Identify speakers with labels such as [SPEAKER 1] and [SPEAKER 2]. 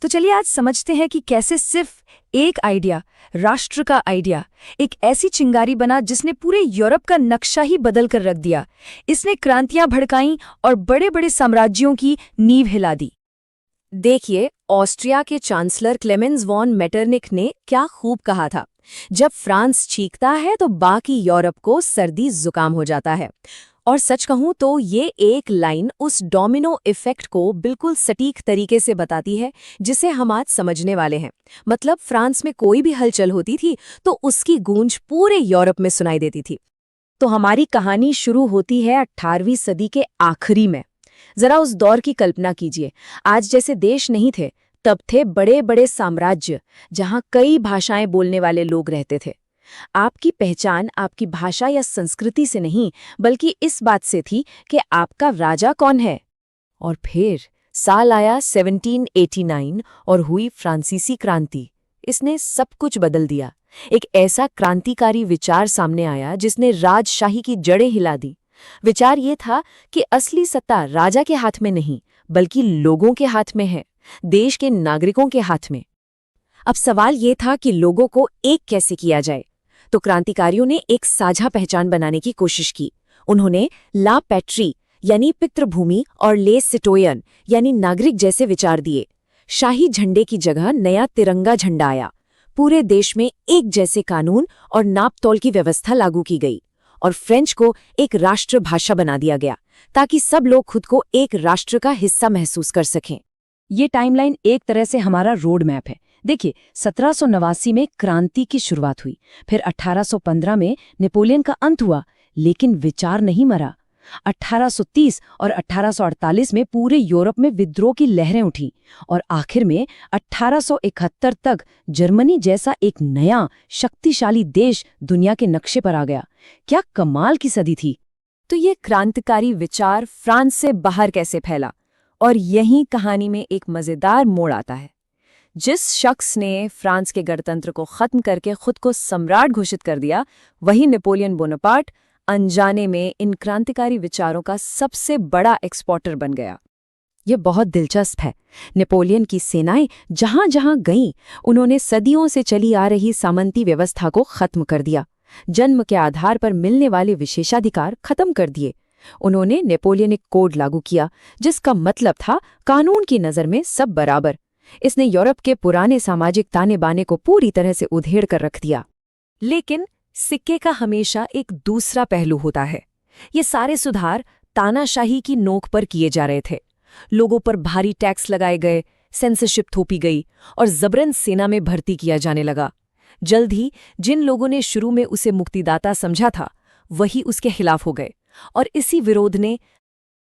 [SPEAKER 1] तो चलिए आज समझते हैं कि कैसे सिर्फ एक आइडिया, राष्ट्र का आइडिया, एक ऐसी चिंगारी बना जिसने पूरे यूरोप का नक्शा ही बदल कर रख दिया। इसने क्रांतियां भड़काईं और बड़े बड़े साम्राज्यों की नींव हिला दी।
[SPEAKER 2] देखिए, ऑस्ट्रिया के चांसलर क्लेमेंस वॉन मेटरनिख ने क्या खूब कहा था, जब फ्रांस चीखता है तो बाकी यूरोप को सर्दी जुकाम हो जाता है। और सच कहूं तो ये एक लाइन उस डोमिनो इफेक्ट को बिल्कुल सटीक तरीके से बताती है जिसे हम आज समझने वाले हैं। मतलब फ्रांस में कोई भी हलचल होती थी तो उसकी गूंज पूरे यूरोप में सुनाई देती थी। तो हमारी कहानी शुरू होती है 18वीं सदी के आखिरी में। जरा उस दौर की कल्पना कीजिए। आज जैसे देश नहीं थे, तब थे बड़े बड़े साम्राज्य जहां कई भाषाएं बोलने वाले लोग रहते थे। आपकी पहचान आपकी भाषा या संस्कृति से नहीं, बल्कि इस बात से थी कि आपका राजा कौन है। और फिर साल आया 1789 और हुई फ्रांसीसी क्रांति। इसने सब कुछ बदल दिया। एक ऐसा क्रांतिकारी विचार सामने आया जिसने राजशाही की जड़ें हिला दी। विचार ये था कि असली सत्ता राजा के हाथ में नहीं, बल्कि लोगों के हाथ में है, देश के नागरिकों के हाथ में। अब सवाल ये था कि लोगों को एक कैसे किया जाए। तो क्रांतिकारियों ने एक साझा पहचान बनाने की कोशिश की। उन्होंने ला पैट्री यानी पितृभूमि और ले सिटोयन यानी नागरिक जैसे विचार दिए। शाही झंडे की जगह नया तिरंगा झंडा आया। पूरे देश में एक जैसे कानून और नापतोल की व्यवस्था लागू की गई और फ्रेंच को एक राष्ट्रभाषा बना दिया गया ताकि सब लोग खुद को एक राष्ट्र का हिस्सा महसूस कर सकें।
[SPEAKER 1] ये टाइमलाइन एक तरह से हमारा रोड मैप है। देखिए, 1789 में क्रांति की शुरुआत हुई, फिर 1815 में नेपोलियन का अंत हुआ, लेकिन विचार नहीं मरा। 1830 और 1848 में पूरे यूरोप में विद्रोह की लहरें उठीं और आखिर में 1871 तक जर्मनी जैसा एक नया शक्तिशाली देश दुनिया के नक्शे पर आ गया। क्या कमाल की सदी थी।
[SPEAKER 2] तो ये क्रांतिकारी विचार फ्रांस से बाहर कैसे फैला? और यहीं कहानी में एक मजेदार मोड़ आता है। जिस शख्स ने फ्रांस के गणतंत्र को खत्म करके खुद को सम्राट घोषित कर दिया, वही नेपोलियन बोनापार्ट अनजाने में इन क्रांतिकारी विचारों का सबसे बड़ा एक्सपोर्टर बन गया।
[SPEAKER 1] ये बहुत दिलचस्प है। नेपोलियन की सेनाएं जहां जहां गईं, उन्होंने सदियों से चली आ रही सामंती व्यवस्था को खत्म कर दिया। जन्म के आधार पर मिलने वाले विशेषाधिकार खत्म कर दिए। उन्होंने नेपोलियनिक कोड लागू किया, जिसका मतलब था कानून की नज़र में सब बराबर। इसने यूरोप के पुराने सामाजिक ताने बाने को पूरी तरह से उधेड़ कर रख दिया।
[SPEAKER 2] लेकिन सिक्के का हमेशा एक दूसरा पहलू होता है। ये सारे सुधार तानाशाही की नोक पर किए जा रहे थे। लोगों पर भारी टैक्स लगाए गए, सेंसरशिप थोपी गई और जबरन सेना में भर्ती किया जाने लगा। जल्द ही जिन लोगों ने शुरू में उसे मुक्तिदाता समझा था, वही उसके खिलाफ हो गए और इसी विरोध ने